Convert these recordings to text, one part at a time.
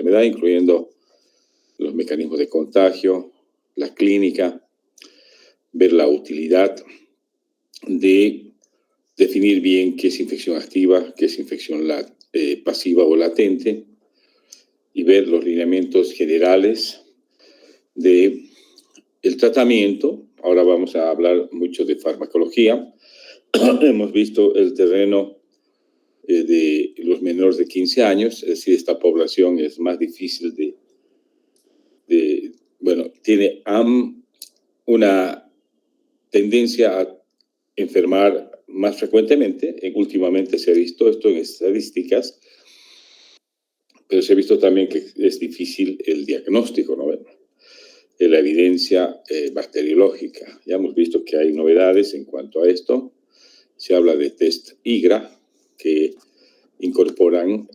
enfermedad, incluyendo los mecanismos de contagio, la clínica, ver la utilidad de definir bien qué es infección activa, qué es infección pasiva o latente, y ver los lineamientos generales del tratamiento. Ahora vamos a hablar mucho de farmacología. Hemos visto el terreno de los menores de 15 años, es decir, esta población es más difícil tiene una tendencia a enfermar más frecuentemente. Últimamente se ha visto esto en estadísticas, pero se ha visto también que es difícil el diagnóstico, ¿no? La evidencia bacteriológica. Ya hemos visto que hay novedades en cuanto a esto. Se habla de test IGRA, que incorporan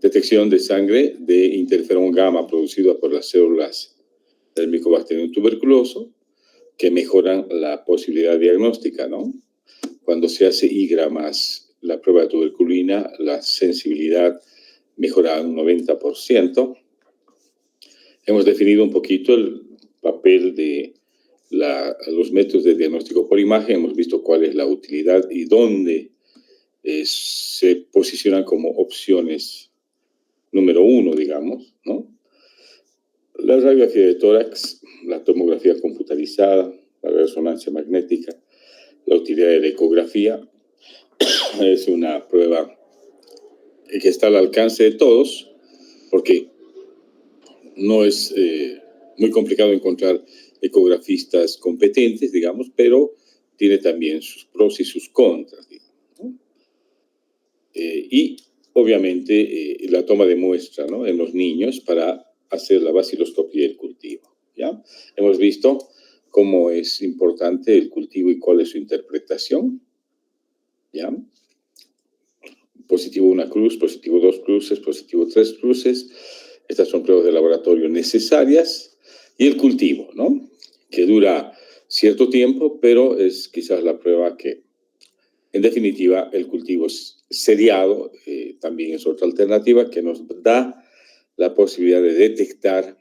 detección de sangre de interferón gamma producido por las células del Mycobacterium tuberculoso, que mejoran la posibilidad diagnóstica, ¿no? Cuando se hace IGRA más la prueba de tuberculina, la sensibilidad mejora un 90%. Hemos definido un poquito el papel de los métodos de diagnóstico por imagen. Hemos visto cuál es la utilidad y dónde se posicionan como opciones número 1, digamos, ¿no? La radiografía de tórax, la tomografía computarizada, la resonancia magnética, la utilidad de la ecografía. Es una prueba que está al alcance de todos, porque no es muy complicado encontrar ecografistas competentes, digamos, pero tiene también sus pros y sus contras, digamos, ¿no? Y obviamente la toma de muestra, ¿no?, en los niños para hacer la baciloscopía del cultivo, ¿ya? Hemos visto cómo es importante el cultivo y cuál es su interpretación, ¿ya? Positivo 1 cruz, positivo 2 cruces, positivo 3 cruces. Estas son pruebas de laboratorio necesarias. Y el cultivo, ¿no?, que dura cierto tiempo, pero es quizás la prueba que, en definitiva, el cultivo seriado también es otra alternativa que nos da la posibilidad de detectar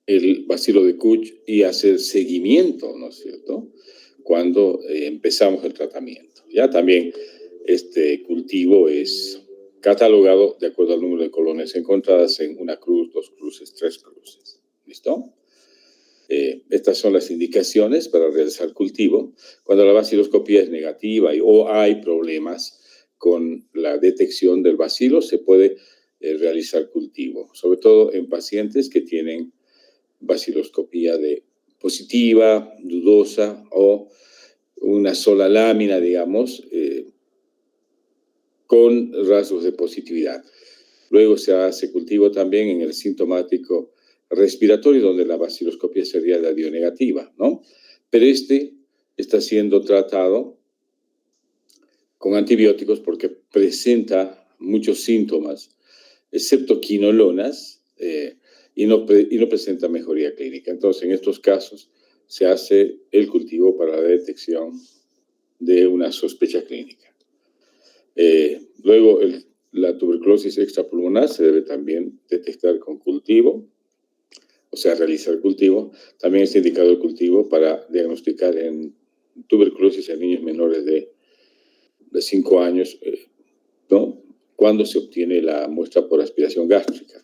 el bacilo de Koch y hacer seguimiento, ¿no es cierto?, cuando empezamos el tratamiento. Ya también este cultivo es catalogado de acuerdo al número de colonias encontradas en 1 cruz, 2 cruces, 3 cruces. ¿Listo? Estas son las indicaciones para realizar cultivo. Cuando la baciloscopía es negativa o hay problemas con la detección del bacilo, se puede realizar cultivo, sobre todo en pacientes que tienen baciloscopía positiva, dudosa o una sola lámina, digamos, con rasgos de positividad. Luego se hace cultivo también en el sintomático respiratorio, donde la baciloscopía sería radionegativa, ¿no? Pero está siendo tratado con antibióticos porque presenta muchos síntomas, excepto quinolonas, y no presenta mejoría clínica. Entonces, en estos casos, se hace el cultivo para la detección de una sospecha clínica. Luego, la tuberculosis extrapulmonar se debe también detectar con cultivo, o sea, realizar cultivo. También está indicado el cultivo para diagnosticar en tuberculosis en niños menores de 5 años, ¿no?, cuando se obtiene la muestra por aspiración gástrica.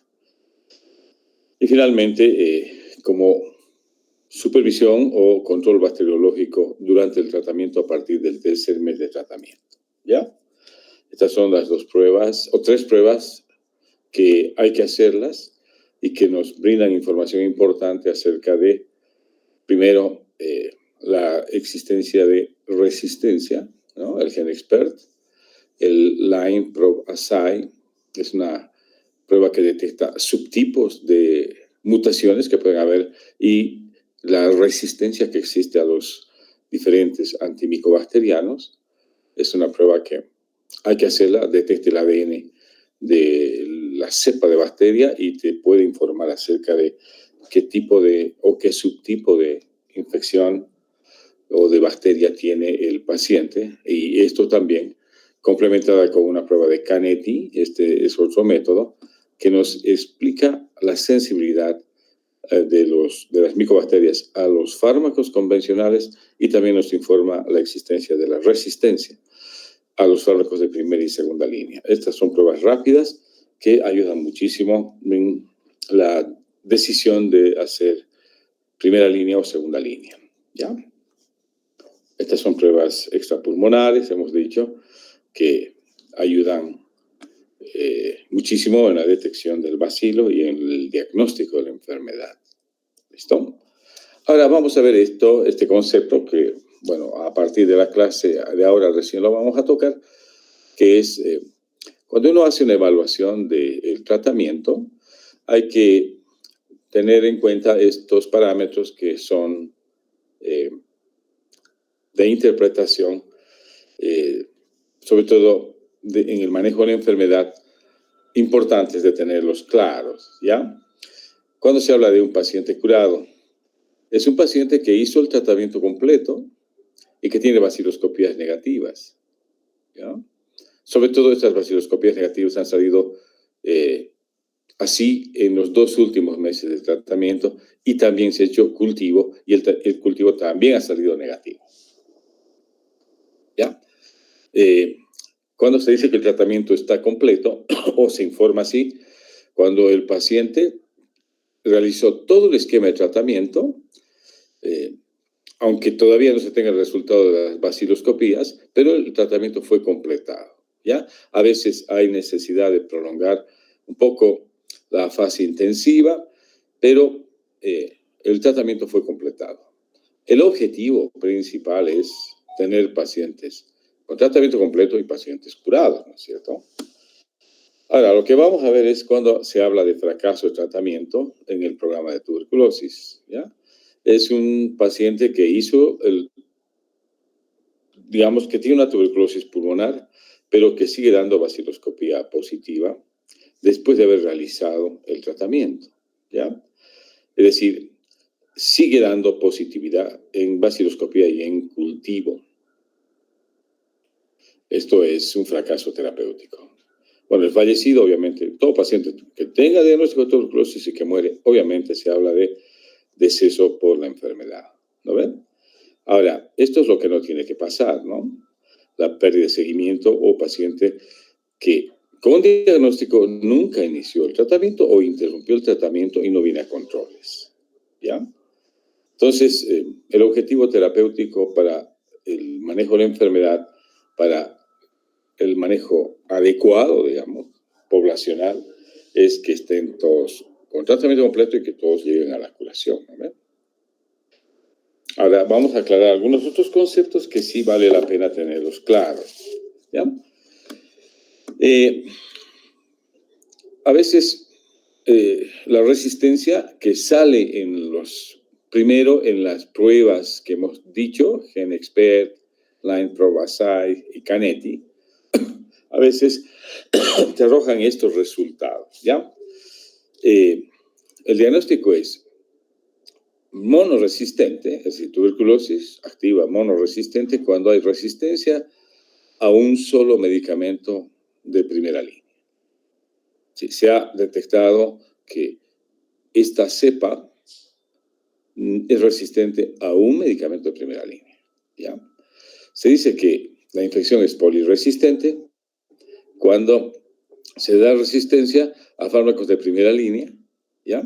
Y finalmente, como supervisión o control bacteriológico durante el tratamiento a partir del 3er mes de tratamiento, ¿ya? Estas son las 2 pruebas, o 3 pruebas que hay que hacerlas y que nos brindan información importante acerca de, primero, la existencia de resistencia, ¿no?, el GenExpert. El Lyme Probe Assay es una prueba que detecta subtipos de mutaciones que pueden haber y la resistencia que existe a los diferentes antimicobacterianos. Es una prueba que hay que hacerla, detecta el ADN de la cepa de bacteria y te puede informar acerca de qué tipo o qué subtipo de infección o de bacteria tiene el paciente. Y esto también complementada con una prueba de Canetti. Este es otro método que nos explica la sensibilidad de las micobacterias a los fármacos convencionales y también nos informa la existencia de la resistencia a los fármacos de primera y segunda línea. Estas son pruebas rápidas que ayudan muchísimo en la decisión de hacer primera línea o segunda línea. ¿Ya? Estas son pruebas extrapulmonares, hemos dicho, que ayudan muchísimo en la detección del bacilo y en el diagnóstico de la enfermedad. ¿Listo? Ahora vamos a ver este concepto que, bueno, a partir de la clase de ahora recién lo vamos a tocar, que es cuando uno hace una evaluación del tratamiento, hay que tener en cuenta estos parámetros que son de interpretación, sobre todo en el manejo de la enfermedad, importantes de tenerlos claros, ¿ya? Cuando se habla de un paciente curado, es un paciente que hizo el tratamiento completo y que tiene vaciloscopías negativas, ¿ya? Sobre todo estas vaciloscopías negativas han salido así en los 2 últimos meses de tratamiento y también se ha hecho cultivo y el cultivo también ha salido negativo, ¿ya? Cuando se dice que el tratamiento está completo o se informa así, cuando el paciente realizó todo el esquema de tratamiento, aunque todavía no se tenga el resultado de las vaciloscopías, pero el tratamiento fue completado, ¿ya? A veces hay necesidad de prolongar un poco la fase intensiva, pero el tratamiento fue completado. El objetivo principal es tener pacientes con tratamiento completo y pacientes curados, ¿no es cierto? Ahora, lo que vamos a ver es cuando se habla de fracaso de tratamiento en el programa de tuberculosis, ¿ya? Es un paciente que digamos que tiene una tuberculosis pulmonar, pero que sigue dando vaciloscopía positiva después de haber realizado el tratamiento, ¿ya? Es decir, sigue dando positividad en vaciloscopía y en cultivo. Esto es un fracaso terapéutico. Bueno, el fallecido, obviamente, todo paciente que tenga diagnóstico de tuberculosis y que muere, obviamente se habla de deceso por la enfermedad, ¿no ven? Ahora, esto es lo que no tiene que pasar, ¿no? La pérdida de seguimiento o paciente que con diagnóstico nunca inició el tratamiento o interrumpió el tratamiento y no viene a controles, ¿ya? Entonces, el objetivo terapéutico para el manejo de la enfermedad, para el manejo adecuado, digamos, poblacional, es que estén todos con tratamiento completo y que todos lleguen a la curación, ¿no? Ahora, vamos a aclarar algunos otros conceptos que sí vale la pena tenerlos claros, ¿ya? A veces la resistencia que sale primero en las pruebas que hemos dicho, GenExpert, Line-Prob-Assay y Canetti, a veces te arrojan estos resultados, ¿ya? El diagnóstico es monoresistente, es decir, tuberculosis activa monoresistente cuando hay resistencia a un solo medicamento de primera línea. Sí, se ha detectado que esta cepa es resistente a un medicamento de primera línea, ¿ya? Se dice que la infección es poliresistente cuando se da resistencia a fármacos de primera línea, ¿ya?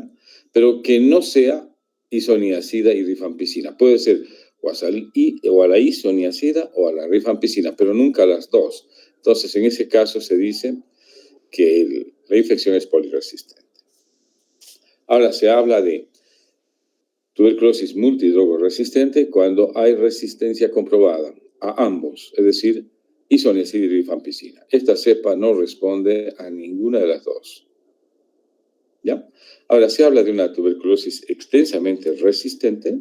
Pero que no sea isoniazida y rifampicina. Puede ser o a la isoniazida o a la rifampicina, pero nunca a las dos. Entonces, en ese caso se dice que la infección es poliresistente. Ahora se habla de tuberculosis multidrogoresistente cuando hay resistencia comprobada a ambos, es decir, isoniazida y rifampicina. Esta cepa no responde a ninguna de las dos, ¿ya? Ahora se habla de una tuberculosis extensamente resistente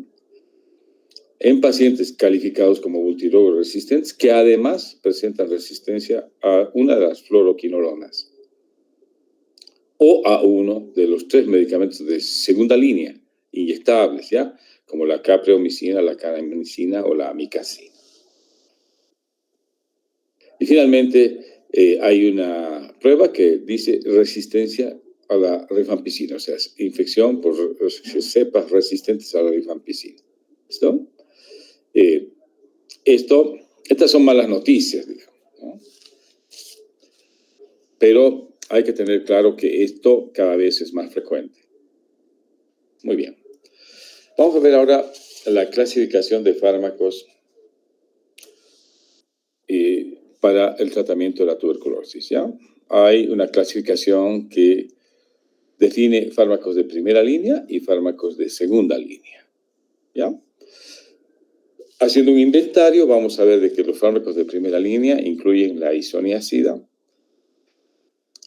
en pacientes calificados como multidrogoresistentes que además presentan resistencia a una de las fluoroquinolonas o a uno de los 3 medicamentos de segunda línea inyectables, ¿ya? Como la capreomicina, la caramicina o la amicacina. Y finalmente hay una prueba que dice resistencia a la rifampicina, o sea, infección por cepas resistentes a la rifampicina. ¿Listo? Estas son malas noticias, digamos, ¿no? Pero hay que tener claro que esto cada vez es más frecuente. Muy bien. Vamos a ver ahora la clasificación de fármacos para el tratamiento de la tuberculosis, ¿ya? Hay una clasificación que define fármacos de primera línea y fármacos de segunda línea, ¿ya? Haciendo un inventario, vamos a ver de que los fármacos de primera línea incluyen la isoniazida,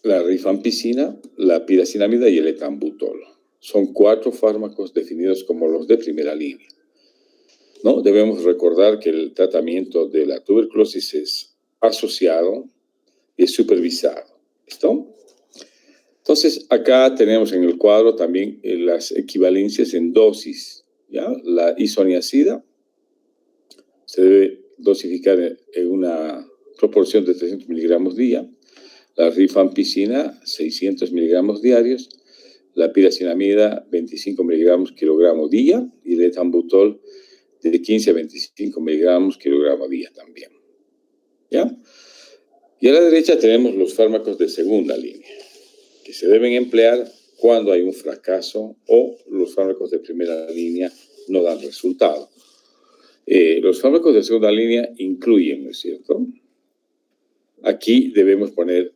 la rifampicina, la piracinamida y el etambutol. Son 4 fármacos definidos como los de primera línea, ¿no? Debemos recordar que el tratamiento de la tuberculosis es asociado y es supervisado. ¿Listo? Entonces, acá tenemos en el cuadro también las equivalencias en dosis, ¿ya? La isoniazida se debe dosificar en una proporción de 300 miligramos día, la rifampicina 600 miligramos diarios, la piracinamida 25 miligramos kilogramo día y el etambutol de 15 a 25 miligramos kilogramo día también. ¿Ya? Y a la derecha tenemos los fármacos de segunda línea, que se deben emplear cuando hay un fracaso o los fármacos de primera línea no dan resultado. Los fármacos de segunda línea incluyen, ¿no es cierto? Aquí debemos poner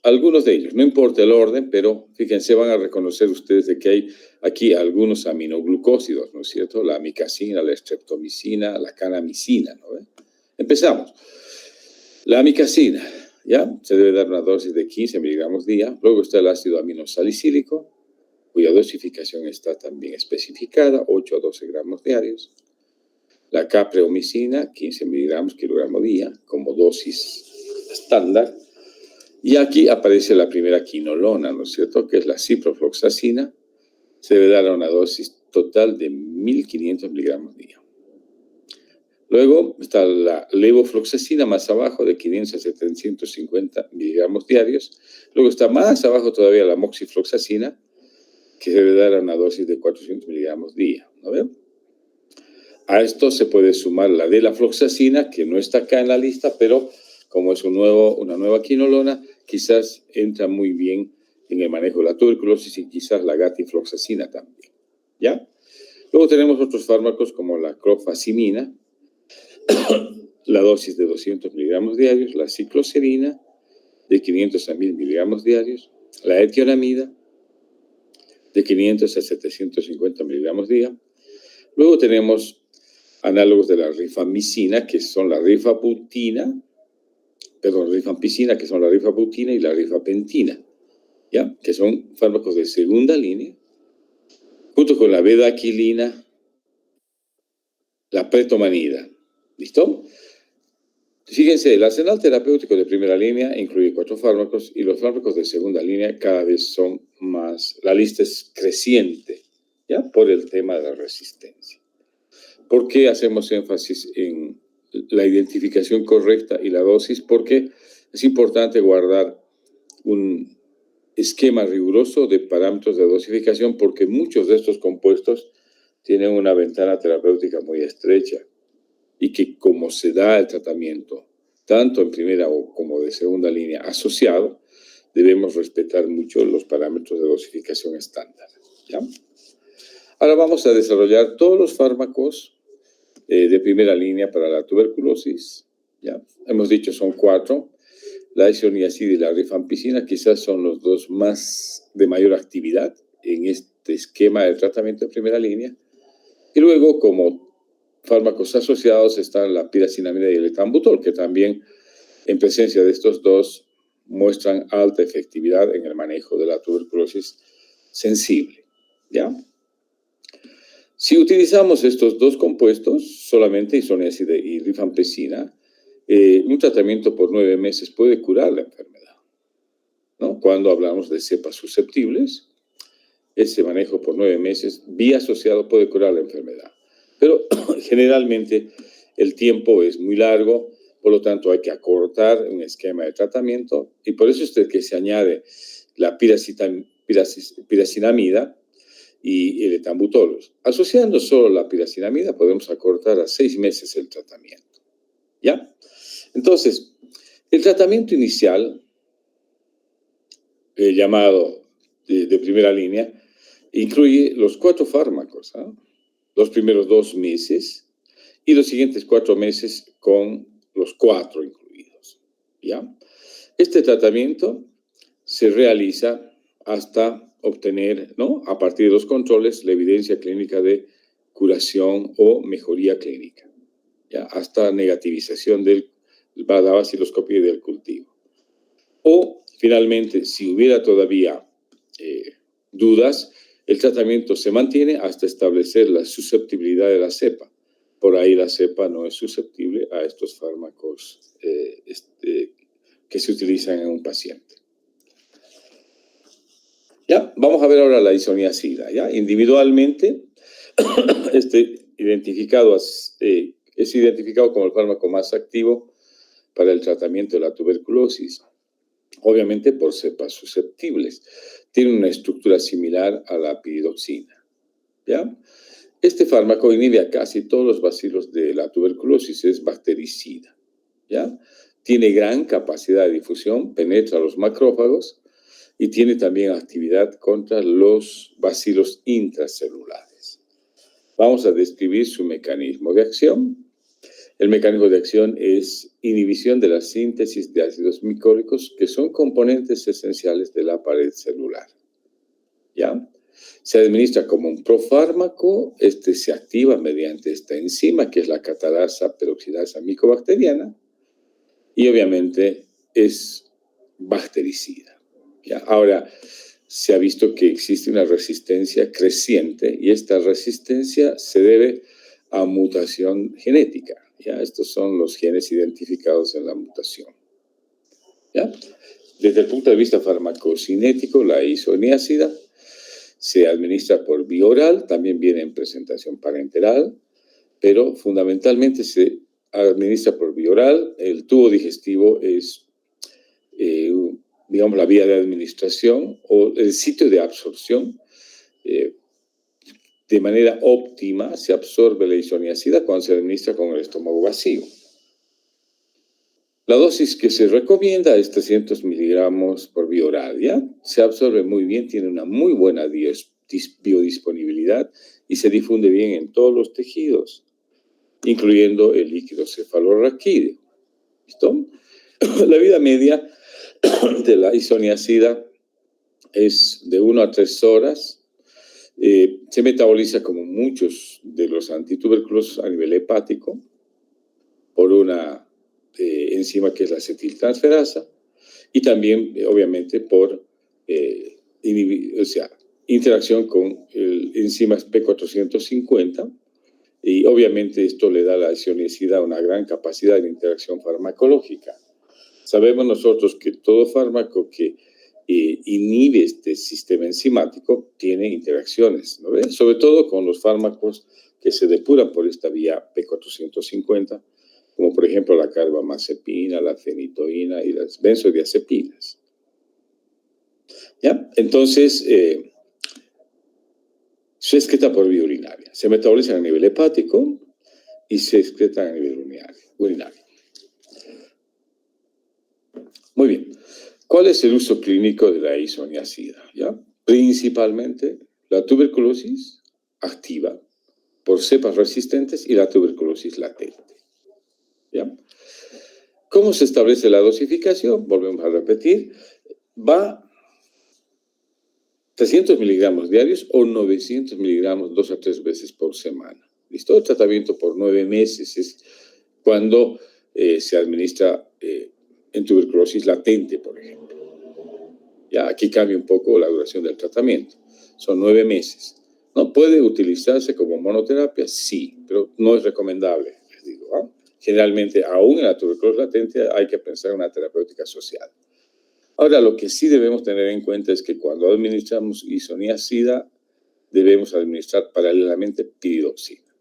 algunos de ellos, no importa el orden, pero fíjense, van a reconocer ustedes de que hay aquí algunos aminoglucósidos, ¿no es cierto? La amicacina, la streptomicina, la canamicina, ¿no? Empezamos. La amicacina, ¿ya? Se debe dar una dosis de 15 miligramos día. Luego está el ácido aminosalicílico, cuya dosificación está también especificada, 8 a 12 gramos diarios. La capreomicina, 15 miligramos kilogramo día, como dosis estándar. Y aquí aparece la primera quinolona, ¿no es cierto?, que es la ciprofloxacina. Se debe dar a una dosis total de 1.500 miligramos día. Luego está la levofloxacina más abajo, de 500 a 750 miligramos diarios. Luego está más abajo todavía la moxifloxacina, que se debe dar a una dosis de 400 miligramos día, ¿no ven? A esto se puede sumar la delafloxacina, que no está acá en la lista, pero como es una nueva quinolona, quizás entra muy bien en el manejo de la tuberculosis y quizás la gatifloxacina también, ¿ya? Luego tenemos otros fármacos como la clofazimina, la dosis de 200 miligramos diarios, la cicloserina de 500 a 1.000 miligramos diarios, la etionamida de 500 a 750 miligramos día. Luego tenemos análogos de la rifampicina, que son la rifampicina, que son la rifabutina y la rifapentina, ¿ya? Que son fármacos de segunda línea, junto con la bedaquilina, la pretomanida. ¿Listo? Fíjense, el arsenal terapéutico de primera línea incluye 4 fármacos y los fármacos de segunda línea cada vez son más. La lista es creciente, ¿ya? Por el tema de la resistencia. ¿Por qué hacemos énfasis en la identificación correcta y la dosis? Porque es importante guardar un esquema riguroso de parámetros de dosificación, porque muchos de estos compuestos tienen una ventana terapéutica muy estrecha y que como se da el tratamiento, tanto en primera como de segunda línea asociado, debemos respetar mucho los parámetros de dosificación estándar, ¿ya? Ahora vamos a desarrollar todos los fármacos de primera línea para la tuberculosis, ¿ya? Hemos dicho son 4. La isoniazida y la rifampicina quizás son los 2 más de mayor actividad en este esquema de tratamiento de primera línea. Y luego, como fármacos asociados, están la piracinamida y el etambutol, que también en presencia de estos 2 muestran alta efectividad en el manejo de la tuberculosis sensible, ¿ya? Si utilizamos estos 2 compuestos, solamente isoniazida y rifampicina, un tratamiento por 9 meses puede curar la enfermedad, ¿no? Cuando hablamos de cepas susceptibles, ese manejo por 9 meses, vía asociado, puede curar la enfermedad. Pero generalmente el tiempo es muy largo por lo tanto hay que acortar un esquema de tratamiento y por eso es que se añade la piracinamida y el etambutol. Asociando solo la piracinamida podemos acortar a 6 meses el tratamiento. ¿Ya? Entonces, el tratamiento inicial, llamado de primera línea, incluye los 4 fármacos, los primeros 2 meses y los siguientes 4 meses con los 4 incluidos. ¿Ya? Este tratamiento se realiza hasta obtener, ¿no?, a partir de los controles, la evidencia clínica de curación o mejoría clínica, ¿ya?, hasta negativización de la baciloscopía del cultivo. O, finalmente, si hubiera todavía dudas, el tratamiento se mantiene hasta establecer la susceptibilidad de la cepa. Por ahí la cepa no es susceptible a estos fármacos que se utilizan en un paciente. Ya, vamos a ver ahora la isoniazida. ¿Ya? Individualmente, es identificado como el fármaco más activo para el tratamiento de la tuberculosis, obviamente por cepas susceptibles. Tiene una estructura similar a la piridoxina. ¿Ya? Este fármaco inhibe a casi todos los bacilos de la tuberculosis, es bactericida. ¿Ya? Tiene gran capacidad de difusión, penetra los macrófagos y tiene también actividad contra los bacilos intracelulares. Vamos a describir su mecanismo de acción. El mecanismo de acción es inhibición de la síntesis de ácidos micólicos, que son componentes esenciales de la pared celular. ¿Ya? Se administra como un profármaco, se activa mediante esta enzima, que es la catalasa peroxidasa micobacteriana, y obviamente es bactericida. ¿Ya? Ahora, se ha visto que existe una resistencia creciente y esta resistencia se debe a mutación genética. ¿Ya? Estos son los genes identificados en la mutación. ¿Ya? Desde el punto de vista farmacocinético, la isoniazida se administra por vía oral, también viene en presentación parenteral, pero fundamentalmente se administra por vía oral. El tubo digestivo es, digamos, la vía de administración o el sitio de absorción. De manera óptima se absorbe la isoniazida cuando se administra con el estómago vacío. La dosis que se recomienda es 300 miligramos por vía oral, ¿ya? Se absorbe muy bien, tiene una muy buena biodisponibilidad y se difunde bien en todos los tejidos, incluyendo el líquido cefalorraquídeo. ¿Listo? La vida media de la isoniazida es de 1 a 3 horas. Se metaboliza como muchos de los antituberculosos a nivel hepático por una enzima que es la acetiltransferasa y también obviamente por interacción con enzimas P450 y obviamente esto le da a la isoniazida una gran capacidad de interacción farmacológica. Sabemos nosotros que todo fármaco que inhibe este sistema enzimático tiene interacciones, ¿no ves? Sobre todo con los fármacos que se depuran por esta vía P450, como por ejemplo la carbamazepina, la fenitoína y las benzodiazepinas. ¿Ya? Entonces, se excreta por vía urinaria. Se metabolizan a nivel hepático y se excretan a nivel urinario. Muy bien. ¿Cuál es el uso clínico de la isoniazida? ¿Ya? Principalmente la tuberculosis activa por cepas resistentes y la tuberculosis latente. ¿Ya? ¿Cómo se establece la dosificación? Volvemos a repetir. Va 300 miligramos diarios o 900 miligramos 2 a 3 veces por semana. ¿Listo? El tratamiento por 9 meses es cuando se administra en tuberculosis latente, por ejemplo. Ya, aquí cambia un poco la duración del tratamiento. Son 9 meses. ¿No puede utilizarse como monoterapia? Sí, pero no es recomendable, les digo. ¿Ah? Generalmente, aún en la tuberculosis latente, hay que pensar en una terapéutica social. Ahora, lo que sí debemos tener en cuenta es que cuando administramos isoniazida, debemos administrar paralelamente piridoxina.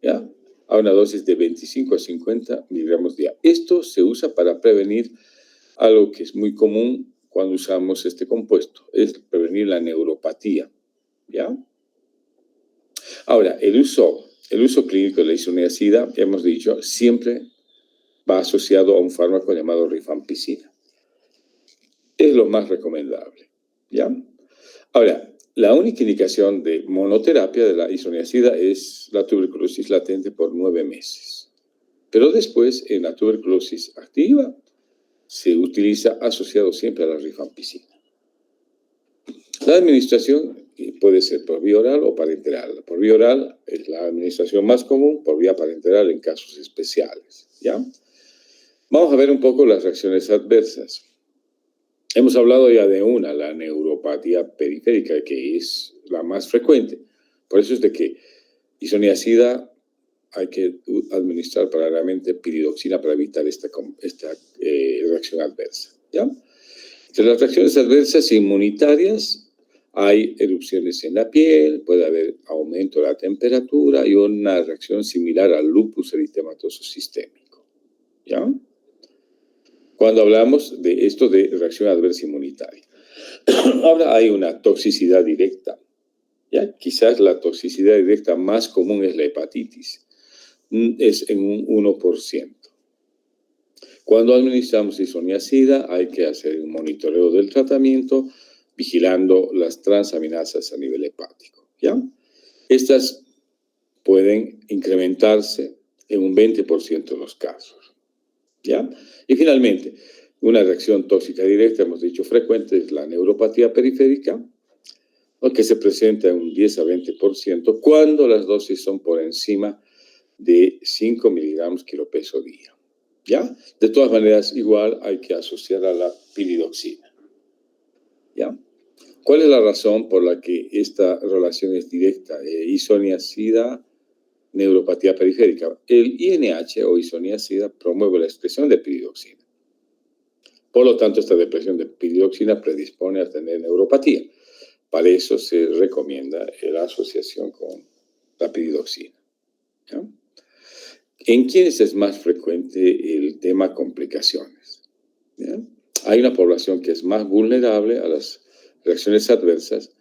¿Ya? a una dosis de 25 a 50 miligramos día. Esto se usa para prevenir algo que es muy común cuando usamos este compuesto, es prevenir la neuropatía, ¿ya? Ahora, el uso clínico de la isoniazida, hemos dicho, siempre va asociado a un fármaco llamado rifampicina. Es lo más recomendable, ¿ya? Ahora, la única indicación de monoterapia de la isoniazida es la tuberculosis latente por 9 meses. Pero después, en la tuberculosis activa, se utiliza asociado siempre a la rifampicina. La administración puede ser por vía oral o parenteral. Por vía oral es la administración más común, por vía parenteral en casos especiales, ¿ya? Vamos a ver un poco las reacciones adversas. Hemos hablado ya de una, la neuropatía periférica, que es la más frecuente. Por eso es de que isoniazida hay que administrar paralelamente piridoxina para evitar esta reacción adversa, ¿ya? Entre las reacciones adversas inmunitarias hay erupciones en la piel, puede haber aumento de la temperatura y una reacción similar al lupus eritematoso sistémico, ¿ya? Cuando hablamos de esto de reacción adversa inmunitaria. Ahora hay una toxicidad directa, ¿ya? Quizás la toxicidad directa más común es la hepatitis, es en un 1%. Cuando administramos isoniazida hay que hacer un monitoreo del tratamiento vigilando las transaminasas a nivel hepático, ¿ya? Estas pueden incrementarse en un 20% de los casos, ¿ya? Y finalmente, una reacción tóxica directa, hemos dicho frecuente, es la neuropatía periférica, que se presenta en un 10 a 20% cuando las dosis son por encima de 5 miligramos kilopeso día, ¿ya? De todas maneras, igual hay que asociar a la piridoxina, ¿ya? ¿Cuál es la razón por la que esta relación es directa? Isoniazida, neuropatía periférica. El INH o isoniazida promueve la expresión de piridoxina. Por lo tanto, esta depresión de piridoxina predispone a tener neuropatía. Para eso se recomienda la asociación con la piridoxina, ¿ya? ¿En quiénes es más frecuente el tema complicaciones? ¿Ya? Hay una población que es más vulnerable a las reacciones adversas,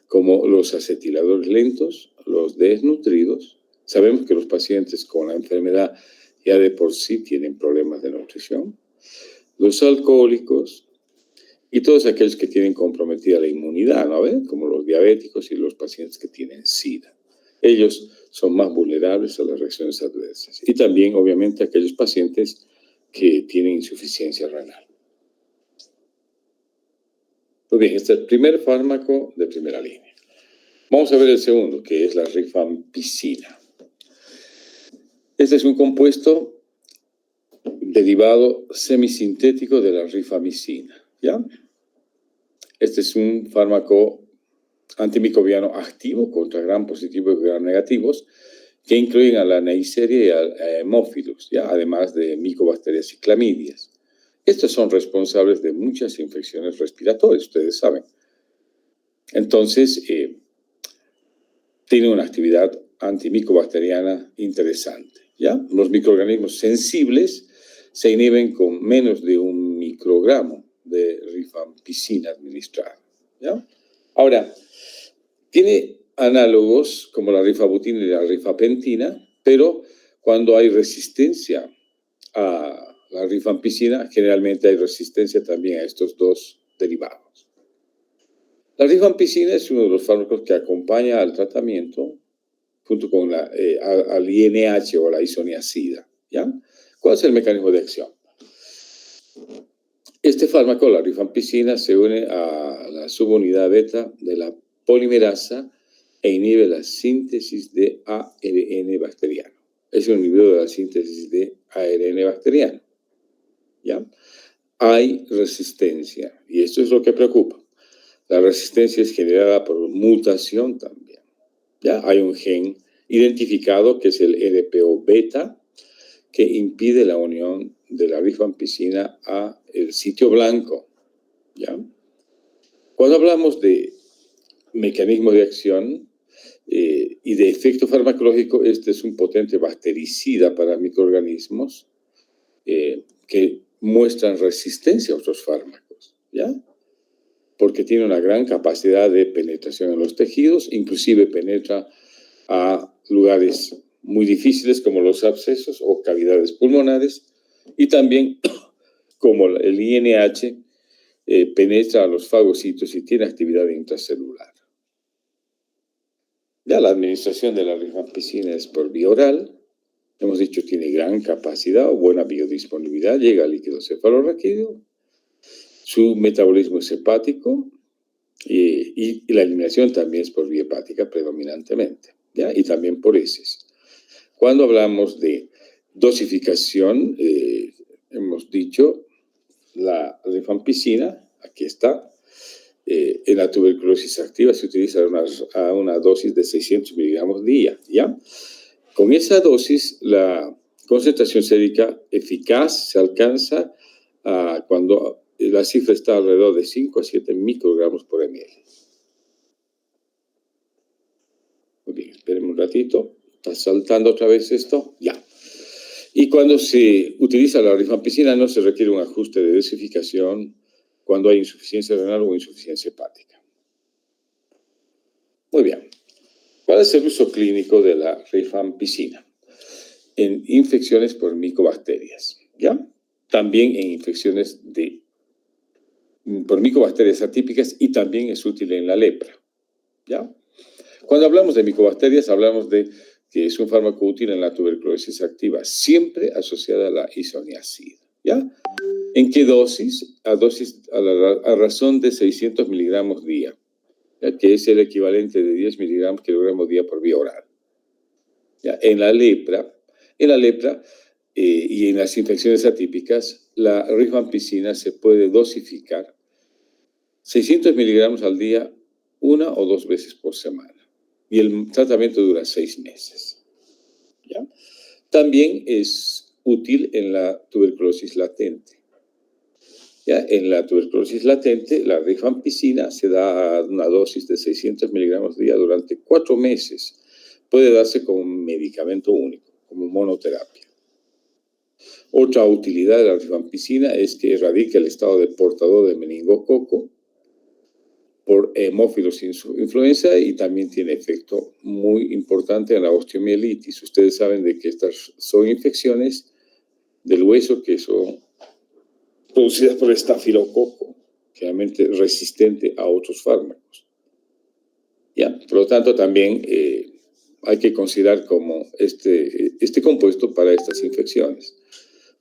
como los acetiladores lentos, los desnutridos. Sabemos que los pacientes con la enfermedad ya de por sí tienen problemas de nutrición, los alcohólicos y todos aquellos que tienen comprometida la inmunidad, ¿no ven? Como los diabéticos y los pacientes que tienen SIDA. Ellos son más vulnerables a las reacciones adversas. Y también, obviamente, aquellos pacientes que tienen insuficiencia renal. Muy bien, este es el primer fármaco de primera línea. Vamos a ver el segundo, que es la rifampicina. Este es un compuesto derivado semisintético de la rifamicina, ¿ya? Este es un fármaco antimicrobiano activo contra gram positivos y gram negativos que incluyen a la Neisseria y a Haemophilus, ¿ya? Además de micobacterias y clamidias. Estos son responsables de muchas infecciones respiratorias, ustedes saben. Entonces, tiene una actividad antimicobacteriana interesante, ¿ya? Los microorganismos sensibles se inhiben con menos de 1 microgramo de rifampicina administrada, ¿ya? Ahora, tiene análogos como la rifabutina y la rifapentina, pero cuando hay resistencia a la rifampicina, generalmente hay resistencia también a estos dos derivados. La rifampicina es uno de los fármacos que acompaña al tratamiento junto con al INH o la isoniazida, ¿ya? ¿Cuál es el mecanismo de acción? Este fármaco, la rifampicina, se une a la subunidad beta de la polimerasa e inhibe la síntesis de ARN bacteriano. Es un inhibidor de la síntesis de ARN bacteriano, ¿ya? Hay resistencia, y esto es lo que preocupa. La resistencia es generada por mutación también, ¿ya? Hay un gen identificado que es el RPO beta, que impide la unión de la rifampicina a el sitio blanco, ¿ya? Cuando hablamos de mecanismo de acción, Y de efecto farmacológico, este es un potente bactericida para microorganismos que muestran resistencia a otros fármacos, ¿ya? Porque tiene una gran capacidad de penetración en los tejidos, inclusive penetra a lugares muy difíciles como los abscesos o cavidades pulmonares, y también como el INH penetra a los fagocitos y tiene actividad intracelular. Ya la administración de la rifampicina es por vía oral. Hemos dicho tiene gran capacidad o buena biodisponibilidad, llega al líquido cefalorraquídeo. Su metabolismo es hepático y la eliminación también es por vía hepática predominantemente, ¿ya? Y también por heces. Cuando hablamos de dosificación, hemos dicho la rifampicina, aquí está, en la tuberculosis activa se utiliza a una dosis de 600 miligramos día, ¿ya? Con esa dosis, la concentración sérica eficaz se alcanza cuando la cifra está alrededor de 5 a 7 microgramos por ml. Muy bien, esperemos un ratito. Está saltando otra vez esto. Ya. Y cuando se utiliza la rifampicina no se requiere un ajuste de dosificación cuando hay insuficiencia renal o insuficiencia hepática. Muy bien. ¿Cuál es el uso clínico de la rifampicina? En infecciones por micobacterias, ¿ya? También en infecciones por micobacterias atípicas y también es útil en la lepra, ¿ya? Cuando hablamos de micobacterias, hablamos de que es un fármaco útil en la tuberculosis activa, siempre asociada a la isoniazida, ¿ya? ¿En qué dosis? A razón de 600 miligramos día, ¿ya? Que es el equivalente de 10 miligramos kilogramos día por vía oral. ¿Ya? En la lepra y en las infecciones atípicas, la rifampicina se puede dosificar 600 miligramos al día 1 o 2 veces por semana. Y el tratamiento dura 6 meses. ¿Ya? También es útil en la tuberculosis latente. ¿Ya? En la tuberculosis latente, la rifampicina se da a una dosis de 600 miligramos día durante 4 meses. Puede darse como medicamento único, como monoterapia. Otra utilidad de la rifampicina es que erradica el estado de portador de meningococo por hemófilos influenza y también tiene efecto muy importante en la osteomielitis. Ustedes saben de que estas son infecciones del hueso que son producidas por el estafilococo, generalmente resistente a otros fármacos. ¿Ya? Por lo tanto, también hay que considerar como este compuesto para estas infecciones.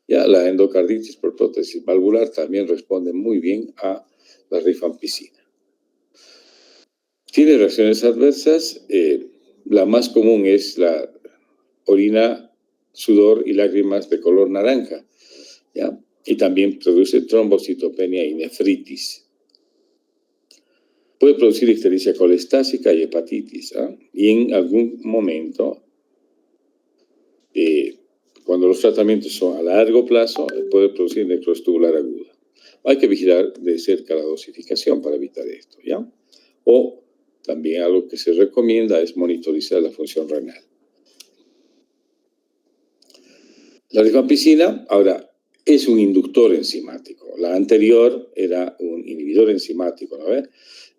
Ya la endocarditis por prótesis valvular también responde muy bien a la rifampicina. Tiene reacciones adversas. La más común es la orina, sudor y lágrimas de color naranja, ¿ya? Y también produce trombocitopenia y nefritis. Puede producir ictericia colestásica y hepatitis, ¿eh? Y en algún momento, cuando los tratamientos son a largo plazo, puede producir necrosis tubular aguda. Hay que vigilar de cerca la dosificación para evitar esto, ¿ya? O también algo que se recomienda es monitorizar la función renal. La rifampicina, ahora, es un inductor enzimático. La anterior era un inhibidor enzimático, ¿no ves?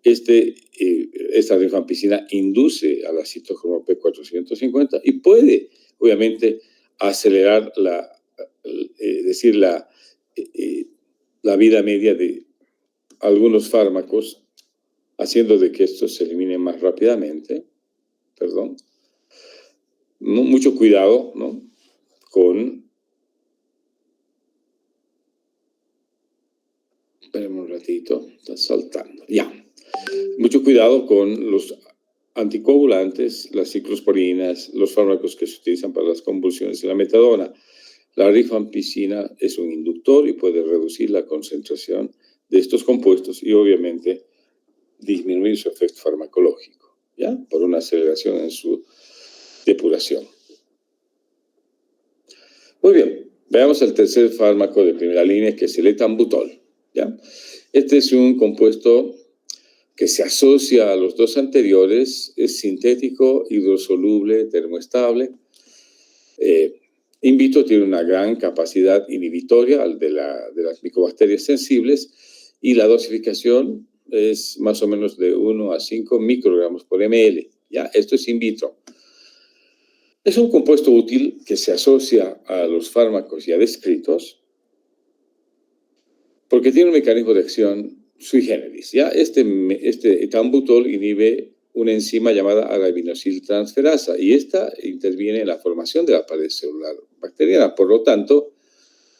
Esta rifampicina induce a la citocromo P450 y puede, obviamente, acelerar la vida media de algunos fármacos, haciendo de que estos se eliminen más rápidamente. Perdón. Mucho cuidado, ¿no? Esperemos un ratito, está saltando. Ya. Mucho cuidado con los anticoagulantes, las ciclosporinas, los fármacos que se utilizan para las convulsiones y la metadona. La rifampicina es un inductor y puede reducir la concentración de estos compuestos y obviamente disminuir su efecto farmacológico, ¿ya? Por una aceleración en su depuración. Muy bien, veamos el tercer fármaco de primera línea, que es el etambutol, ¿ya? Este es un compuesto que se asocia a los dos anteriores, es sintético, hidrosoluble, termoestable. In vitro tiene una gran capacidad inhibitoria de las micobacterias sensibles y la dosificación es más o menos de 1 a 5 microgramos por ml. ¿Ya? Esto es in vitro. Es un compuesto útil que se asocia a los fármacos ya descritos porque tiene un mecanismo de acción sui generis. ¿Ya? Este etambutol inhibe una enzima llamada arabinosiltransferasa y esta interviene en la formación de la pared celular bacteriana. Por lo tanto,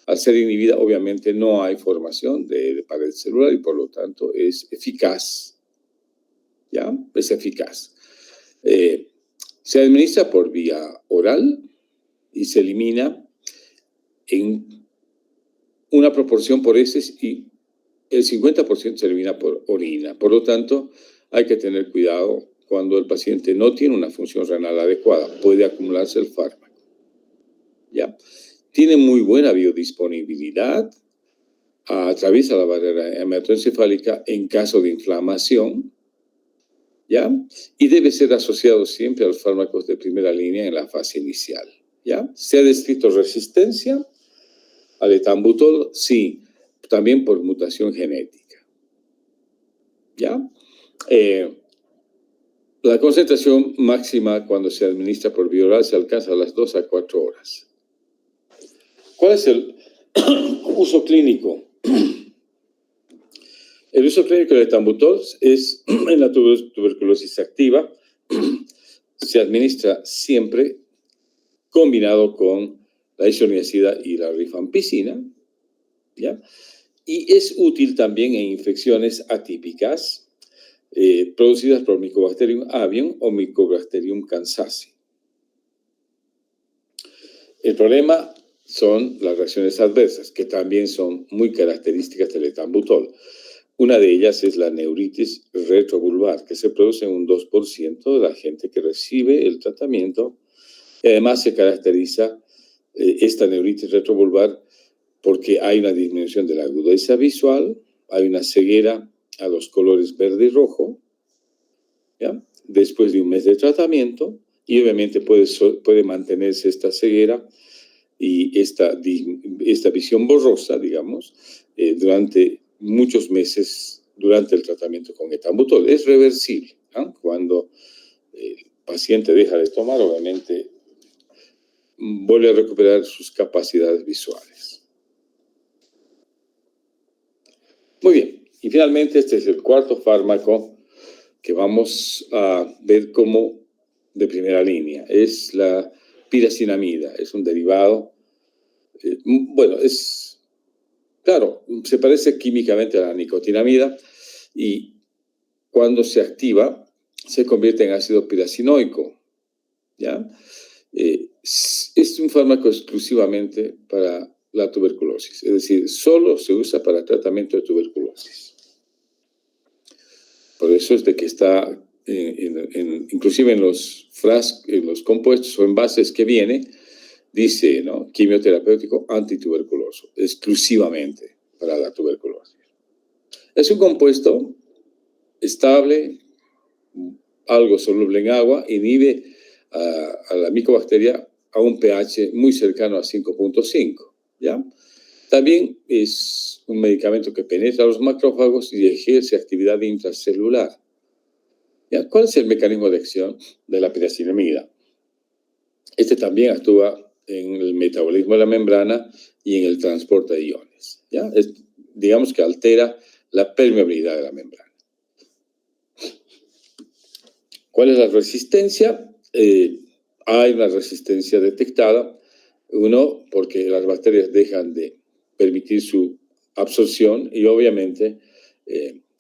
al ser inhibida, obviamente no hay formación de pared celular y por lo tanto es eficaz. ¿Ya? Es eficaz. Se administra por vía oral y se elimina en una proporción por heces y el 50% se elimina por orina. Por lo tanto, hay que tener cuidado cuando el paciente no tiene una función renal adecuada. Puede acumularse el fármaco. ¿Ya? Tiene muy buena biodisponibilidad, atraviesa la barrera hematoencefálica en caso de inflamación, ¿ya? Y debe ser asociado siempre a los fármacos de primera línea en la fase inicial, ¿ya? ¿Se ha descrito resistencia al etambutol? Sí, también por mutación genética, ¿ya? La concentración máxima cuando se administra por vía oral se alcanza a las 2 a 4 horas. ¿Cuál es el uso clínico? El uso clínico del etambutol es en la tuberculosis activa. Se administra siempre combinado con la isoniazida y la rifampicina, ¿ya? Y es útil también en infecciones atípicas producidas por Mycobacterium avium o Mycobacterium kansasi. El problema son las reacciones adversas, que también son muy características del etambutol. Una de ellas es la neuritis retrovulvar, que se produce en un 2% de la gente que recibe el tratamiento. Y además se caracteriza esta neuritis retrovulvar porque hay una disminución de la agudeza visual, hay una ceguera a los colores verde y rojo, ¿ya? Después de un mes de tratamiento, y obviamente puede mantenerse esta ceguera y esta visión borrosa, digamos, durante muchos meses durante el tratamiento con etambutol. Es reversible, ¿no? Cuando el paciente deja de tomar, obviamente vuelve a recuperar sus capacidades visuales. Muy bien, y finalmente este es el cuarto fármaco que vamos a ver como de primera línea. Es la piracinamida, es un derivado, claro, se parece químicamente a la nicotinamida y cuando se activa se convierte en ácido piracinoico, ¿ya? Es un fármaco exclusivamente para la tuberculosis, es decir, solo se usa para tratamiento de tuberculosis. Por eso es de que está, inclusive en los compuestos o envases que viene, dice, ¿no? Quimioterapéutico antituberculoso, exclusivamente para la tuberculosis. Es un compuesto estable, algo soluble en agua, inhibe a la micobacteria a un pH muy cercano a 5.5, ¿ya? También es un medicamento que penetra los macrófagos y ejerce actividad intracelular. ¿Ya? ¿Cuál es el mecanismo de acción de la piracinamida? Este también actúa en el metabolismo de la membrana y en el transporte de iones, ¿ya? Digamos que altera la permeabilidad de la membrana. ¿Cuál es la resistencia? Hay una resistencia detectada. Uno, porque las bacterias dejan de permitir su absorción y obviamente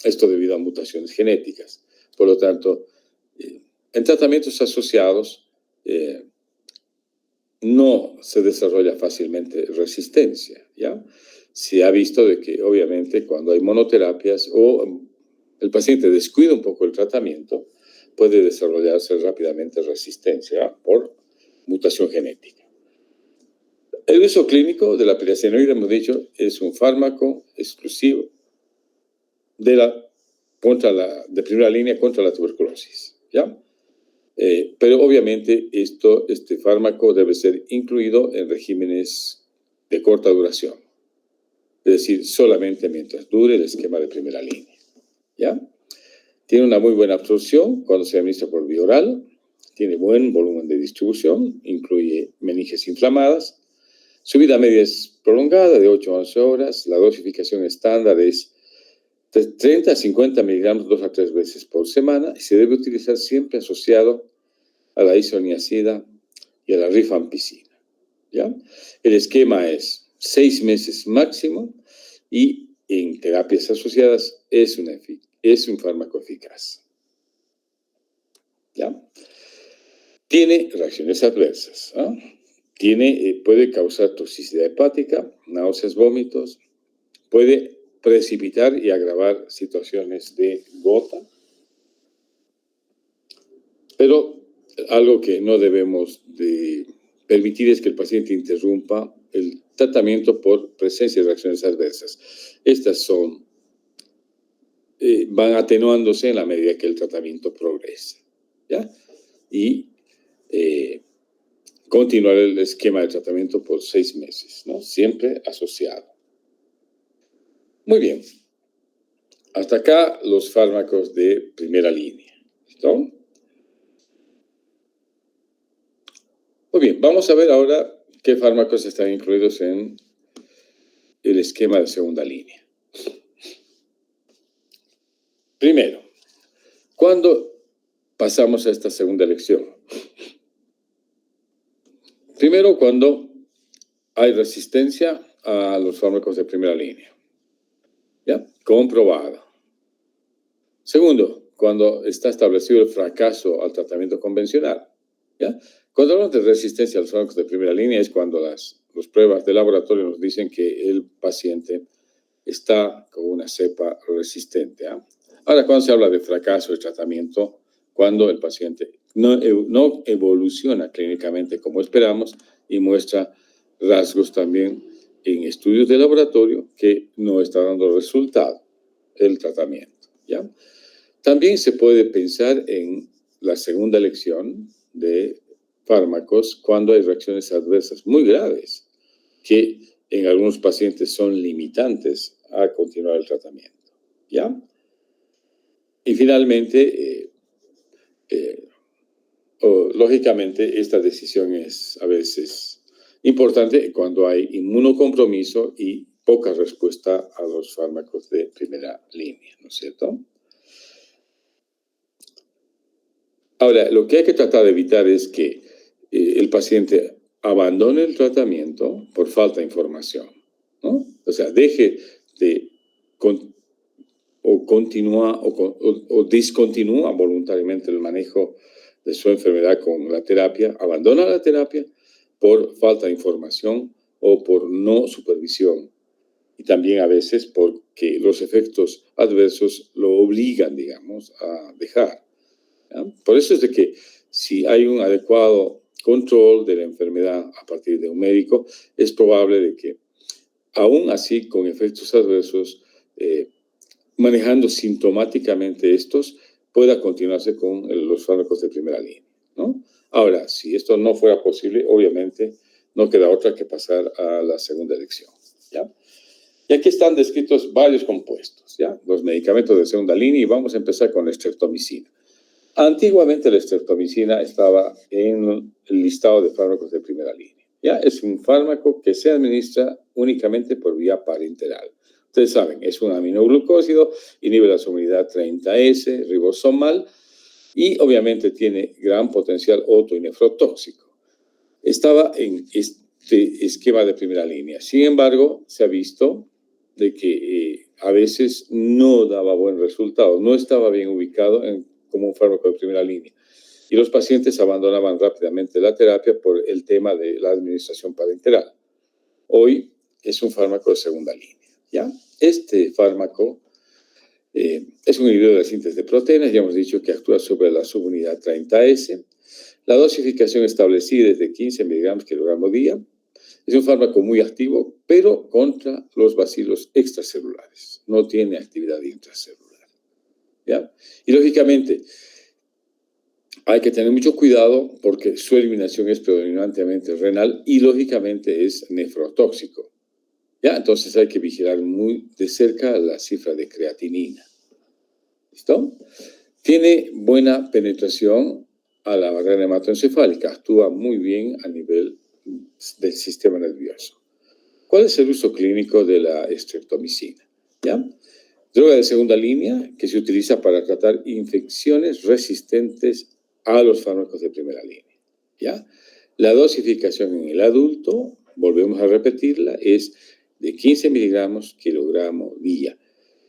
esto debido a mutaciones genéticas. Por lo tanto, en tratamientos asociados no se desarrolla fácilmente resistencia, ¿ya? Se ha visto de que obviamente cuando hay monoterapias o el paciente descuida un poco el tratamiento, puede desarrollarse rápidamente resistencia por mutación genética. El uso clínico de la piracinamida, hemos dicho, es un fármaco exclusivo de primera línea contra la tuberculosis, ¿ya? Pero obviamente este fármaco debe ser incluido en regímenes de corta duración, es decir, solamente mientras dure el esquema de primera línea, ¿ya? Tiene una muy buena absorción cuando se administra por vía oral, tiene buen volumen de distribución, incluye meninges inflamadas, su vida media es prolongada de 8 a 11 horas, la dosificación estándar es de 30 a 50 miligramos 2 a 3 veces por semana y se debe utilizar siempre asociado a la isoniazida y a la rifampicina, ¿ya? El esquema es 6 meses máximo y en terapias asociadas es un fármaco eficaz, ¿ya? Tiene reacciones adversas, ¿no? Puede causar toxicidad hepática, náuseas, vómitos, puede precipitar y agravar situaciones de gota, pero algo que no debemos de permitir es que el paciente interrumpa el tratamiento por presencia de reacciones adversas. Estas van atenuándose en la medida que el tratamiento progresa, ¿ya? Y continuar el esquema de tratamiento por 6 meses, ¿no? Siempre asociado. Muy bien. Hasta acá los fármacos de primera línea, ¿listo? Muy bien, vamos a ver ahora qué fármacos están incluidos en el esquema de segunda línea. Primero, ¿cuándo pasamos a esta segunda elección? Primero, cuando hay resistencia a los fármacos de primera línea, ¿ya? Comprobada. Segundo, cuando está establecido el fracaso al tratamiento convencional, ¿ya? Cuando hablamos de resistencia a los fármacos de primera línea es cuando las pruebas de laboratorio nos dicen que el paciente está con una cepa resistente, ¿eh? Ahora, cuando se habla de fracaso de tratamiento, cuando el paciente no evoluciona clínicamente como esperamos y muestra rasgos también en estudios de laboratorio que no está dando resultado el tratamiento, ¿ya? También se puede pensar en la segunda elección de fármacos cuando hay reacciones adversas muy graves que en algunos pacientes son limitantes a continuar el tratamiento, ¿ya? Y finalmente, lógicamente, esta decisión es a veces importante cuando hay inmunocompromiso y poca respuesta a los fármacos de primera línea, ¿no es cierto? Ahora, lo que hay que tratar de evitar es que el paciente abandone el tratamiento por falta de información, ¿no? O sea, deje de discontinúa voluntariamente el manejo de su enfermedad con la terapia, abandona la terapia por falta de información o por no supervisión. Y también a veces porque los efectos adversos lo obligan, digamos, a dejar, ¿ya? Por eso es de que si hay un adecuado control de la enfermedad a partir de un médico, es probable de que, aún así, con efectos adversos, manejando sintomáticamente estos, pueda continuarse con los fármacos de primera línea, ¿no? Ahora, si esto no fuera posible, obviamente no queda otra que pasar a la segunda elección, ¿ya? Y aquí están descritos varios compuestos, ¿ya? Los medicamentos de segunda línea, y vamos a empezar con la streptomicina. Antiguamente la streptomicina estaba en el listado de fármacos de primera línea, ¿ya? Es un fármaco que se administra únicamente por vía parenteral. Ustedes saben, es un aminoglucósido, inhibe la solubilidad 30S, ribosomal, y obviamente tiene gran potencial auto- y nefrotóxico. Estaba en este esquema de primera línea. Sin embargo, se ha visto de que a veces no daba buen resultado, no estaba bien ubicado como un fármaco de primera línea. Y los pacientes abandonaban rápidamente la terapia por el tema de la administración parenteral. Hoy es un fármaco de segunda línea, ¿ya? Este fármaco es un inhibidor de la síntesis de proteínas, ya hemos dicho que actúa sobre la subunidad 30S. La dosificación establecida es de 15 miligramos kilogramo día. Es un fármaco muy activo, pero contra los bacilos extracelulares. No tiene actividad intracelular. ¿ya? Y lógicamente, hay que tener mucho cuidado porque su eliminación es predominantemente renal y lógicamente es nefrotóxico, ¿ya? Entonces hay que vigilar muy de cerca la cifra de creatinina. ¿Listo? Tiene buena penetración a la barrera hematoencefálica, actúa muy bien a nivel del sistema nervioso. ¿Cuál es el uso clínico de la estreptomicina? ¿Ya? Droga de segunda línea que se utiliza para tratar infecciones resistentes a los fármacos de primera línea. ¿Ya? La dosificación en el adulto, volvemos a repetirla, es de 15 miligramos kilogramo día.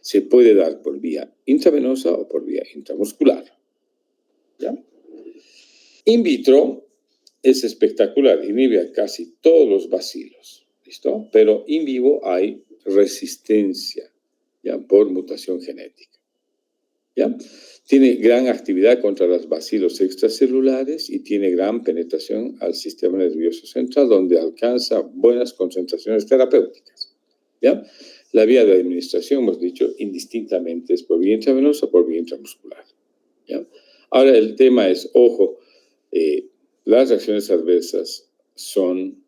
Se puede dar por vía intravenosa o por vía intramuscular. ¿Ya? In vitro es espectacular, inhibe a casi todos los bacilos, ¿listo? Pero in vivo hay resistencia, ¿ya? Por mutación genética, ¿ya? Tiene gran actividad contra los bacilos extracelulares y tiene gran penetración al sistema nervioso central, donde alcanza buenas concentraciones terapéuticas, ¿ya? La vía de administración, hemos dicho, indistintamente es por vía intravenosa o por vía intramuscular, ¿ya? Ahora el tema es, ojo, las reacciones adversas son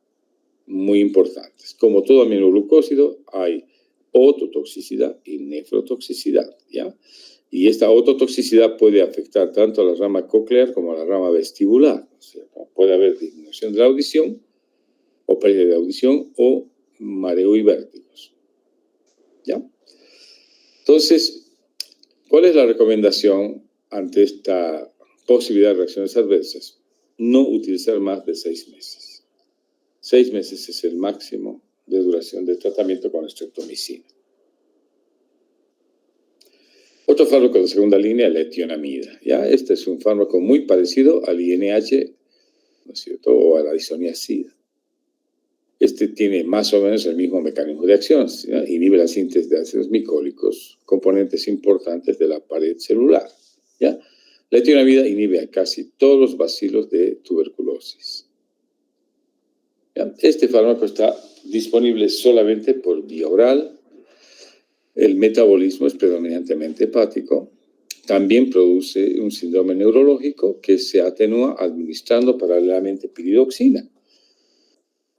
muy importantes. Como todo aminoglucósido, hay ototoxicidad y nefrotoxicidad, ¿ya? Y esta ototoxicidad puede afectar tanto a la rama coclear como a la rama vestibular, ¿cierto? Puede haber disminución de la audición, o pérdida de audición, o mareo y vértigos, ¿ya? Entonces, ¿cuál es la recomendación ante esta posibilidad de reacciones adversas? No utilizar más de 6 meses. 6 meses es el máximo de duración del tratamiento con estreptomicina. Otro fármaco de segunda línea, la etionamida. ¿Ya? Este es un fármaco muy parecido al INH, ¿no es cierto?, o a la isoniazida. Este tiene más o menos el mismo mecanismo de acción, ¿ya? Inhibe la síntesis de ácidos micólicos, componentes importantes de la pared celular, ¿ya? La etionamida inhibe a casi todos los bacilos de tuberculosis, ¿ya? Este fármaco está disponible solamente por vía oral. El metabolismo es predominantemente hepático. También produce un síndrome neurológico que se atenúa administrando paralelamente piridoxina,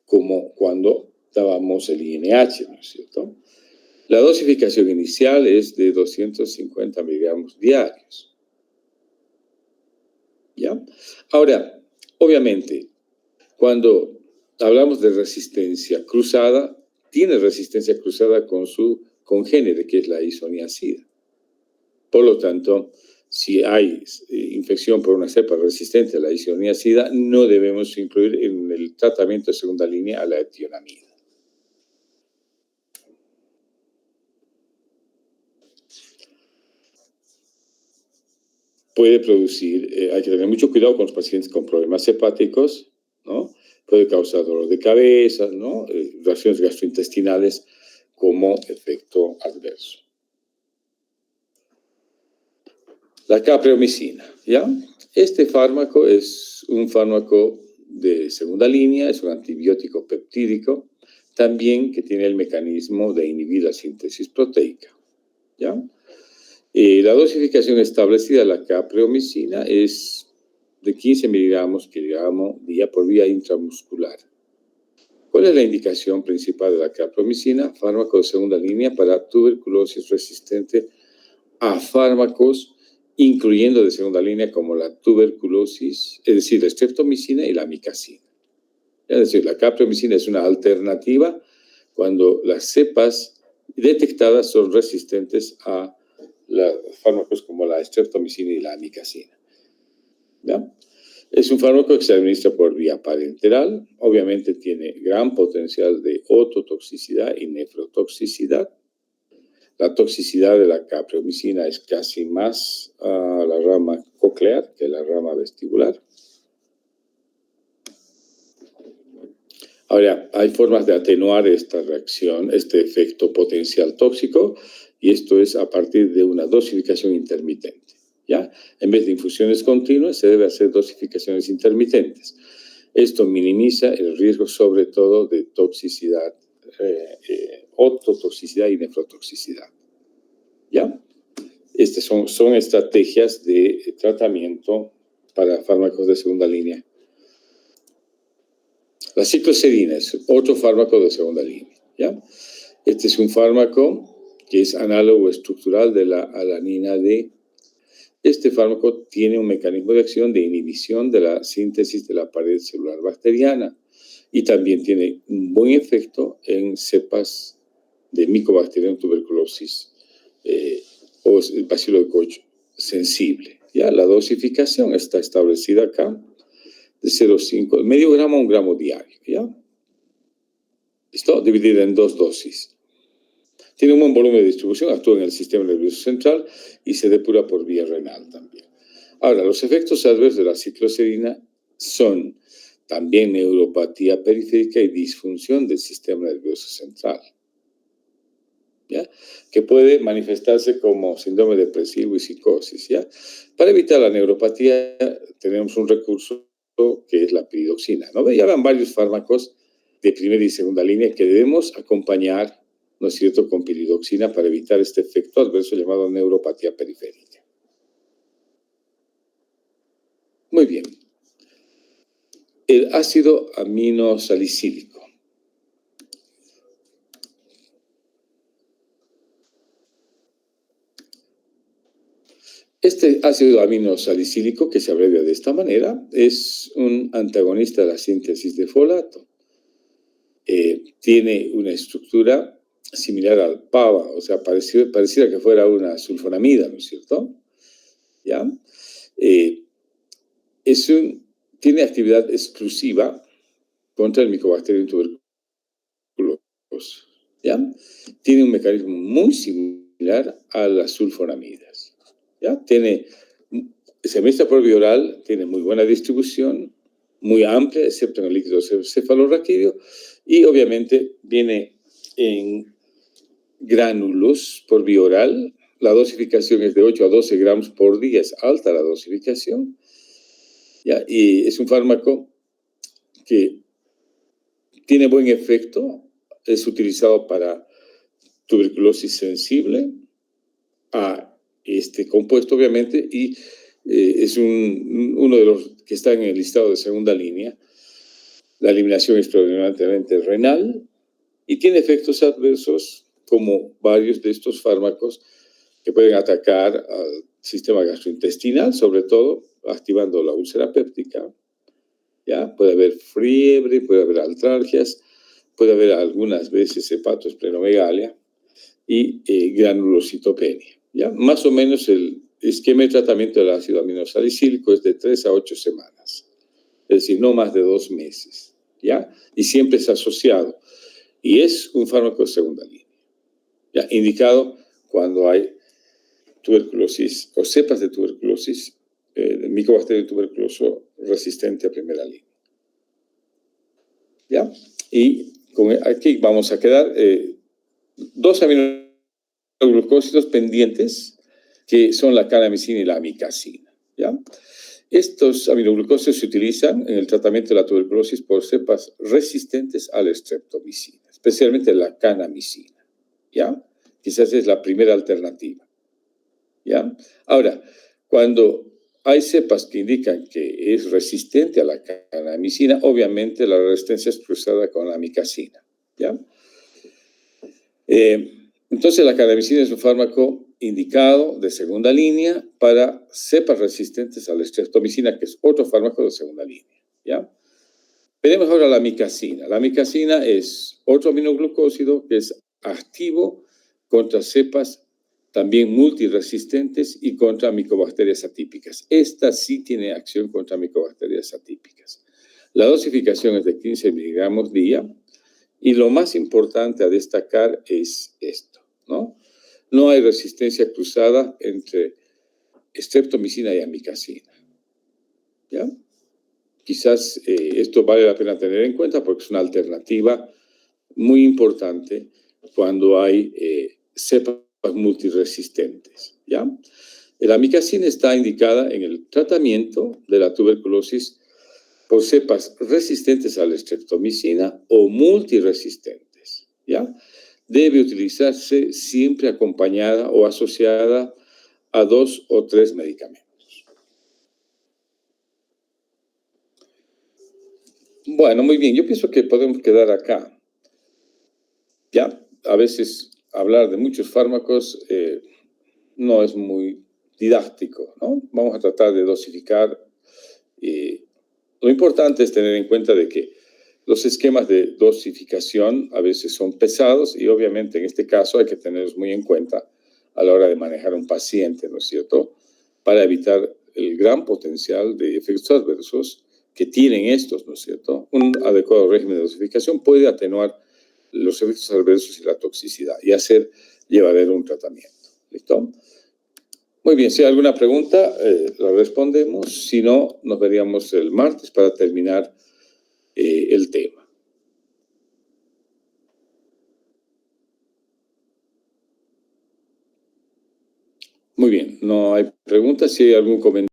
como cuando dábamos el INH, ¿no es cierto? La dosificación inicial es de 250 miligramos diarios, ¿ya? Ahora, obviamente, cuando hablamos de resistencia cruzada, tiene resistencia cruzada con su congénere, que es la isoniazida. Por lo tanto, si hay infección por una cepa resistente a la isoniazida, no debemos incluir en el tratamiento de segunda línea a la etionamida. Puede producir, hay que tener mucho cuidado con los pacientes con problemas hepáticos, ¿no? Puede causar dolor de cabeza, ¿no? Reacciones gastrointestinales como efecto adverso. La capreomicina, ¿ya? Este fármaco es un fármaco de segunda línea, es un antibiótico peptídico, también que tiene el mecanismo de inhibir la síntesis proteica, ¿ya? La dosificación establecida de la capreomicina es de 15 miligramos kilogramo día por vía intramuscular. ¿Cuál es la indicación principal de la capreomicina? Fármaco de segunda línea para tuberculosis resistente a fármacos, incluyendo de segunda línea como la tuberculosis, es decir, la estreptomicina y la amicacina. Es decir, la capreomicina es una alternativa cuando las cepas detectadas son resistentes a fármacos como la estreptomicina y la amicacina, ¿ya? Es un fármaco que se administra por vía parenteral, obviamente tiene gran potencial de ototoxicidad y nefrotoxicidad. La toxicidad de la capreomicina es casi más a la rama coclear que la rama vestibular. Ahora, hay formas de atenuar esta reacción, este efecto potencial tóxico, y esto es a partir de una dosificación intermitente, ¿ya? En vez de infusiones continuas, se debe hacer dosificaciones intermitentes. Esto minimiza el riesgo, sobre todo, de toxicidad, ototoxicidad y nefrotoxicidad, ¿ya? Estas son estrategias de tratamiento para fármacos de segunda línea. La cicloserina es otro fármaco de segunda línea, ¿ya? Este es un fármaco que es análogo estructural de la alanina D. Este fármaco tiene un mecanismo de acción de inhibición de la síntesis de la pared celular bacteriana y también tiene un buen efecto en cepas de Mycobacterium tuberculosis o el bacilo de Koch sensible. ¿Ya? La dosificación está establecida acá de 0,5, medio gramo a 1 gramo diario. ¿Ya? ¿Listo? Dividida en 2 dosis. Tiene un buen volumen de distribución, actúa en el sistema nervioso central y se depura por vía renal también. Ahora, los efectos adversos de la cicloserina son también neuropatía periférica y disfunción del sistema nervioso central, ¿ya? Que puede manifestarse como síndrome depresivo y psicosis, ¿ya? Para evitar la neuropatía tenemos un recurso que es la piridoxina, ¿no? Ya van varios fármacos de primera y segunda línea que debemos acompañar, ¿no es cierto?, con piridoxina para evitar este efecto adverso llamado neuropatía periférica. Muy bien. El ácido aminosalicílico. Este ácido aminosalicílico, que se abrevia de esta manera, es un antagonista de la síntesis de folato. Tiene una estructura similar al PABA, o sea, pareciera que fuera una sulfonamida, ¿no es cierto? ¿Ya? Tiene actividad exclusiva contra el Mycobacterium tuberculosis, ¿ya? Tiene un mecanismo muy similar a las sulfonamidas, ¿ya? Se administra por vía oral, tiene muy buena distribución, muy amplia, excepto en el líquido cefalorraquídeo, y obviamente viene en gránulos por vía oral. La dosificación es de 8 a 12 gramos por día, es alta la dosificación, ¿ya? Y es un fármaco que tiene buen efecto, es utilizado para tuberculosis sensible a este compuesto, obviamente, y es uno de los que está en el listado de segunda línea. La eliminación es predominantemente renal y tiene efectos adversos como varios de estos fármacos que pueden atacar al sistema gastrointestinal, sobre todo activando la úlcera péptica. ¿Ya? Puede haber fiebre, puede haber artralgias, puede haber algunas veces hepatosplenomegalia y granulocitopenia. ¿Ya? Más o menos el esquema de tratamiento del ácido aminosalicílico es de 3 a 8 semanas, es decir, no más de 2 meses, ¿ya? Y siempre es asociado. Y es un fármaco de segunda línea, ¿ya? Indicado cuando hay tuberculosis o cepas de tuberculosis, Mycobacterium tuberculoso resistente a primera línea. ¿Ya? Y aquí vamos a quedar 2 aminoglucósidos pendientes, que son la canamicina y la amicacina, ¿ya? Estos aminoglucósidos se utilizan en el tratamiento de la tuberculosis por cepas resistentes a la streptomicina, especialmente la canamicina, ¿ya? Quizás es la primera alternativa, ¿ya? Ahora, cuando hay cepas que indican que es resistente a la canamicina, obviamente la resistencia es cruzada con la amicacina, ¿ya? Entonces la canamicina es un fármaco indicado de segunda línea para cepas resistentes a la streptomicina, que es otro fármaco de segunda línea, ¿ya? Veremos ahora la amicacina. La amicacina es otro aminoglucósido que es activo contra cepas también multiresistentes y contra micobacterias atípicas. Esta sí tiene acción contra micobacterias atípicas. La dosificación es de 15 miligramos día y lo más importante a destacar es esto, ¿no? No hay resistencia cruzada entre streptomicina y amicacina, ¿ya? Quizás esto vale la pena tener en cuenta porque es una alternativa muy importante cuando hay cepas multiresistentes, ¿ya? La amicacina está indicada en el tratamiento de la tuberculosis por cepas resistentes a la streptomicina o multiresistentes, ¿ya? Debe utilizarse siempre acompañada o asociada a 2 o 3 medicamentos. Bueno, muy bien. Yo pienso que podemos quedar acá. Ya, a veces hablar de muchos fármacos no es muy didáctico, ¿no? Vamos a tratar de dosificar. Lo importante es tener en cuenta de que los esquemas de dosificación a veces son pesados y obviamente en este caso hay que tenerlos muy en cuenta a la hora de manejar a un paciente, ¿no es cierto? Para evitar el gran potencial de efectos adversos que tienen estos, ¿no es cierto? Un adecuado régimen de dosificación puede atenuar los efectos adversos y la toxicidad y hacer llevadero un tratamiento. ¿Listo? Muy bien, si hay alguna pregunta, la respondemos. Si no, nos veríamos el martes para terminar el tema. Muy bien, no hay preguntas. Si hay algún comentario.